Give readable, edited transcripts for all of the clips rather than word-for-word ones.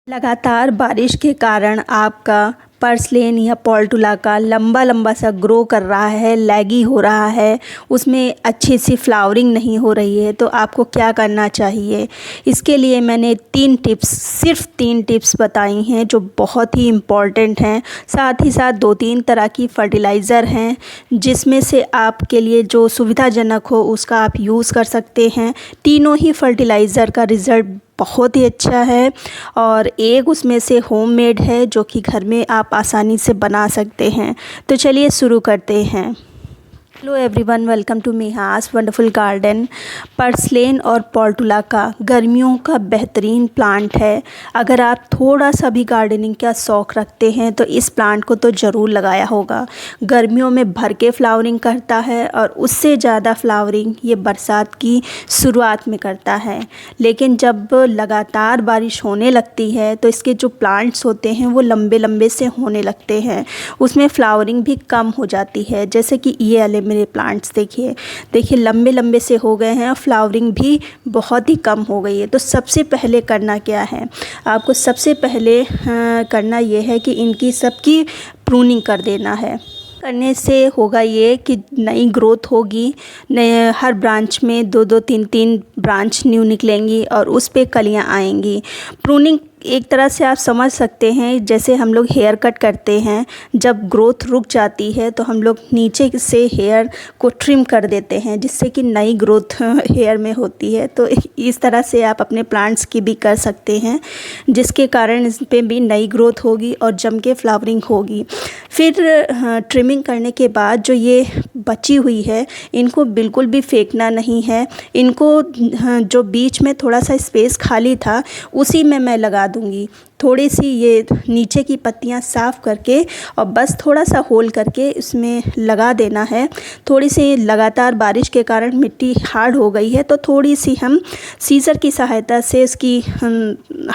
लगातार बारिश के कारण आपका पर्सलेन या पोर्टुला लंबा लंबा सा ग्रो कर रहा है, लैगी हो रहा है, उसमें अच्छी सी फ्लावरिंग नहीं हो रही है, तो आपको क्या करना चाहिए। इसके लिए मैंने सिर्फ तीन टिप्स बताई हैं जो बहुत ही इम्पॉर्टेंट हैं। साथ ही साथ 2-3 तरह की फर्टिलाइज़र हैं जिसमें से आपके लिए जो सुविधाजनक हो उसका आप यूज़ कर सकते हैं। तीनों ही फर्टिलाइज़र का रिज़ल्ट बहुत ही अच्छा है और एक उसमें से होममेड है जो कि घर में आप आसानी से बना सकते हैं। तो चलिए शुरू करते हैं। हेलो एवरीवन, वेलकम टू मिहास वंडरफुल गार्डन। पर्सलेन और पोर्टुला गर्मियों का बेहतरीन प्लांट है। अगर आप थोड़ा सा भी गार्डनिंग का शौक़ रखते हैं तो इस प्लांट को तो ज़रूर लगाया होगा। गर्मियों में भर के फ्लावरिंग करता है और उससे ज़्यादा फ्लावरिंग ये बरसात की शुरुआत में करता है। लेकिन जब लगातार बारिश होने लगती है तो इसके जो प्लांट्स होते हैं वो लंबे लंबे से होने लगते हैं, उसमें फ्लावरिंग भी कम हो जाती है। जैसे कि ये वाले मेरे प्लांट्स देखिए लंबे लंबे से हो गए हैं और फ्लावरिंग भी बहुत ही कम हो गई है। तो सबसे पहले करना क्या है, आपको सबसे पहले करना ये है कि इनकी सबकी प्रूनिंग कर देना है। करने से होगा ये कि नई ग्रोथ होगी, नए हर ब्रांच में 2-2 3-3 ब्रांच न्यू निकलेंगी और उस पे कलियां आएंगी। प्रूनिंग एक तरह से आप समझ सकते हैं जैसे हम लोग हेयर कट करते हैं, जब ग्रोथ रुक जाती है तो हम लोग नीचे से हेयर को ट्रिम कर देते हैं जिससे कि नई ग्रोथ हेयर में होती है। तो इस तरह से आप अपने प्लांट्स की भी कर सकते हैं जिसके कारण इस पे भी नई ग्रोथ होगी और जम के फ्लावरिंग होगी। फिर ट्रिमिंग करने के बाद जो ये बची हुई है इनको बिल्कुल भी फेंकना नहीं है। इनको जो बीच में थोड़ा सा स्पेस खाली था उसी में मैं लगा दूंगी। थोड़ी सी ये नीचे की पत्तियां साफ़ करके और बस थोड़ा सा होल करके इसमें लगा देना है। थोड़ी सी लगातार बारिश के कारण मिट्टी हार्ड हो गई है तो थोड़ी सी हम सीज़र की सहायता से इसकी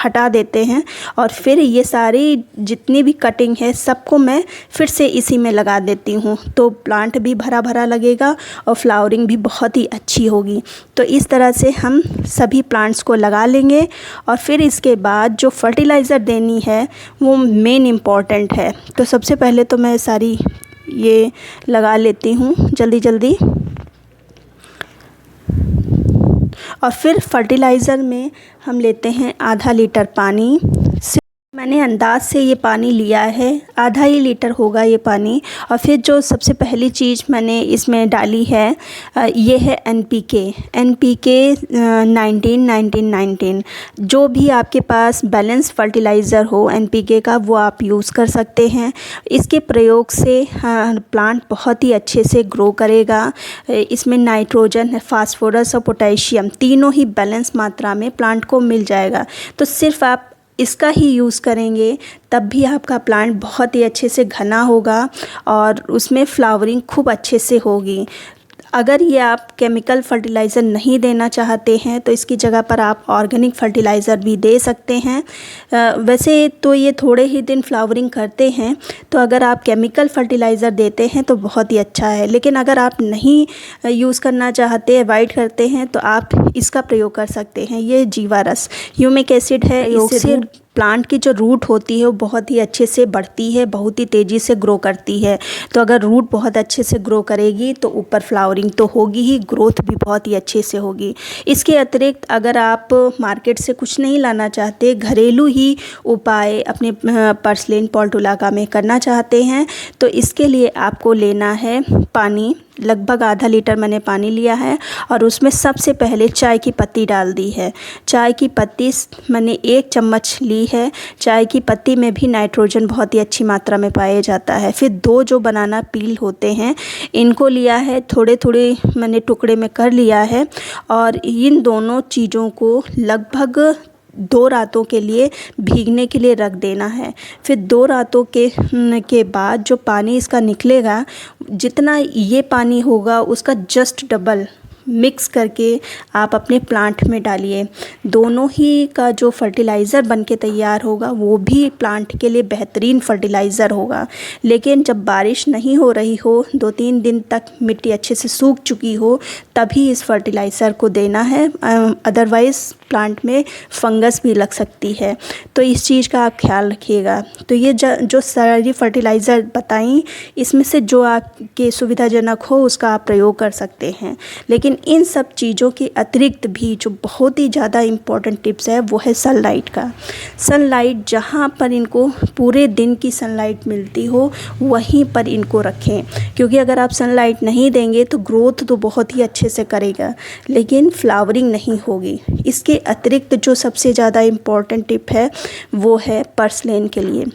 हटा देते हैं और फिर ये सारी जितनी भी कटिंग है सबको मैं फिर से इसी में लगा देती हूँ। तो प्लांट भी भरा भरा लगेगा और फ्लावरिंग भी बहुत ही अच्छी होगी। तो इस तरह से हम सभी प्लांट्स को लगा लेंगे और फिर इसके बाद जो फर्टिलाइज़र देनी है वो मेन इम्पॉर्टेंट है। तो सबसे पहले तो मैं सारी ये लगा लेती हूँ जल्दी जल्दी और फिर फर्टिलाइज़र में हम लेते हैं आधा लीटर पानी। मैंने अंदाज से ये पानी लिया है, आधा ही लीटर होगा ये पानी। और फिर जो सबसे पहली चीज़ मैंने इसमें डाली है ये है NPK 19-19-19। जो भी आपके पास बैलेंस फर्टिलाइज़र हो NPK का वो आप यूज़ कर सकते हैं। इसके प्रयोग से प्लांट बहुत ही अच्छे से ग्रो करेगा। इसमें नाइट्रोजन, फास्फोरस और पोटेशियम तीनों ही बैलेंस मात्रा में प्लांट को मिल जाएगा। तो सिर्फ आप इसका ही यूज़ करेंगे तब भी आपका प्लांट बहुत ही अच्छे से घना होगा और उसमें फ्लावरिंग खूब अच्छे से होगी। अगर ये आप केमिकल फर्टिलाइज़र नहीं देना चाहते हैं तो इसकी जगह पर आप ऑर्गेनिक फर्टिलाइज़र भी दे सकते हैं। वैसे तो ये थोड़े ही दिन फ्लावरिंग करते हैं, तो अगर आप केमिकल फर्टिलाइज़र देते हैं तो बहुत ही अच्छा है। लेकिन अगर आप नहीं यूज़ करना चाहते, अवॉइड करते हैं, तो आप इसका प्रयोग कर सकते हैं। ये जीवारस ह्यूमिक एसिड है, इससे प्लांट की जो रूट होती है वो बहुत ही अच्छे से बढ़ती है, बहुत ही तेज़ी से ग्रो करती है। तो अगर रूट बहुत अच्छे से ग्रो करेगी तो ऊपर फ्लावरिंग तो होगी ही, ग्रोथ भी बहुत ही अच्छे से होगी। इसके अतिरिक्त अगर आप मार्केट से कुछ नहीं लाना चाहते, घरेलू ही उपाय अपने पर्सलेन पोर्टुला में करना चाहते हैं, तो इसके लिए आपको लेना है पानी। लगभग आधा लीटर मैंने पानी लिया है और उसमें सबसे पहले चाय की पत्ती डाल दी है। चाय की पत्ती मैंने 1 चम्मच ली है। चाय की पत्ती में भी नाइट्रोजन बहुत ही अच्छी मात्रा में पाया जाता है। फिर 2 जो बनाना पील होते हैं इनको लिया है, थोड़े थोड़े मैंने टुकड़े में कर लिया है और इन दोनों चीज़ों को लगभग 2 रातों के लिए भीगने के लिए रख देना है। फिर 2 रातों के बाद जो पानी इसका निकलेगा, जितना ये पानी होगा उसका जस्ट डबल मिक्स करके आप अपने प्लांट में डालिए। दोनों ही का जो फर्टिलाइज़र बन के तैयार होगा वो भी प्लांट के लिए बेहतरीन फर्टिलाइज़र होगा। लेकिन जब बारिश नहीं हो रही हो, 2-3 दिन तक मिट्टी अच्छे से सूख चुकी हो, तभी इस फर्टिलाइज़र को देना है। अदरवाइज़ प्लांट में फंगस भी लग सकती है, तो इस चीज़ का आप ख्याल रखिएगा। तो ये जो सारी फर्टिलाइज़र बताई, इसमें से जो आपके सुविधाजनक हो उसका आप प्रयोग कर सकते हैं। लेकिन इन सब चीज़ों के अतिरिक्त भी जो बहुत ही ज़्यादा इम्पॉर्टेंट टिप्स है वो है सनलाइट का। सनलाइट जहाँ पर इनको पूरे दिन की सनलाइट मिलती हो वहीं पर इनको रखें, क्योंकि अगर आप सनलाइट नहीं देंगे तो ग्रोथ तो बहुत ही अच्छे से करेगा लेकिन फ्लावरिंग नहीं होगी। इसके अतिरिक्त जो सबसे ज़्यादा इम्पॉर्टेंट टिप है वो है पर्सलेन के लिए।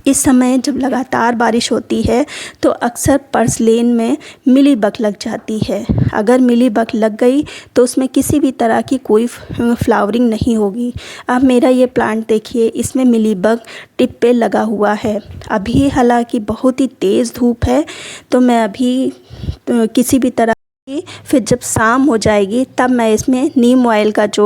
इस समय जब लगातार बारिश होती है तो अक्सर पर्सलेन में मिलीबग लग जाती है। अगर मिलीबग लग गई तो उसमें किसी भी तरह की कोई फ्लावरिंग नहीं होगी। अब मेरा ये प्लांट देखिए, इसमें मिलीबग टिप पे लगा हुआ है। अभी हालांकि बहुत ही तेज़ धूप है, तो मैं अभी किसी भी तरह फिर जब शाम हो जाएगी तब मैं इसमें नीम ऑयल का जो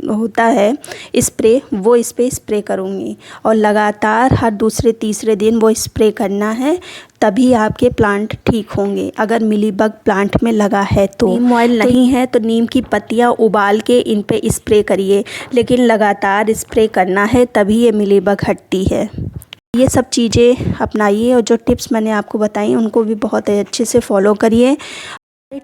होता है स्प्रे, वो इस पर स्प्रे करूँगी और लगातार हर दूसरे तीसरे दिन वो स्प्रे करना है, तभी आपके प्लांट ठीक होंगे। अगर मिलीबग प्लांट में लगा है तो नीम ऑयल नहीं है तो नीम की पत्तियां उबाल के इन पे स्प्रे करिए, लेकिन लगातार स्प्रे करना है तभी ये मिलीबग हटती है। ये सब चीज़ें अपनाइए और जो टिप्स मैंने आपको बताई उनको भी बहुत अच्छे से फॉलो करिए।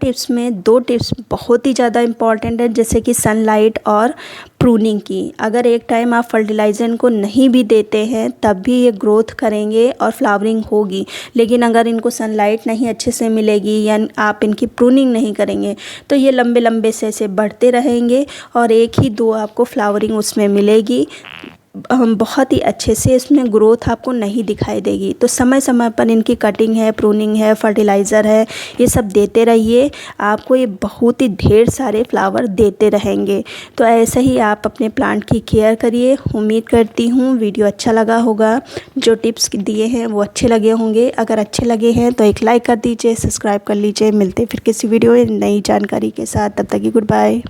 टिप्स में 2 टिप्स बहुत ही ज़्यादा इम्पॉर्टेंट है, जैसे कि सनलाइट और प्रूनिंग की। अगर एक टाइम आप फर्टिलाइज़र को नहीं भी देते हैं तब भी ये ग्रोथ करेंगे और फ्लावरिंग होगी, लेकिन अगर इनको सनलाइट नहीं अच्छे से मिलेगी या आप इनकी प्रूनिंग नहीं करेंगे तो ये लंबे लंबे से ऐसे बढ़ते रहेंगे और 1 ही 2 आपको फ्लावरिंग उसमें मिलेगी। बहुत ही अच्छे से इसमें ग्रोथ आपको नहीं दिखाई देगी। तो समय समय पर इनकी कटिंग है, प्रूनिंग है, फर्टिलाइज़र है, ये सब देते रहिए, आपको ये बहुत ही ढेर सारे फ्लावर देते रहेंगे। तो ऐसे ही आप अपने प्लांट की केयर करिए। उम्मीद करती हूँ वीडियो अच्छा लगा होगा, जो टिप्स दिए हैं वो अच्छे लगे होंगे। अगर अच्छे लगे हैं तो एक लाइक कर दीजिए, सब्सक्राइब कर लीजिए। मिलते फिर किसी वीडियो में नई जानकारी के साथ, तब तक की गुड बाय।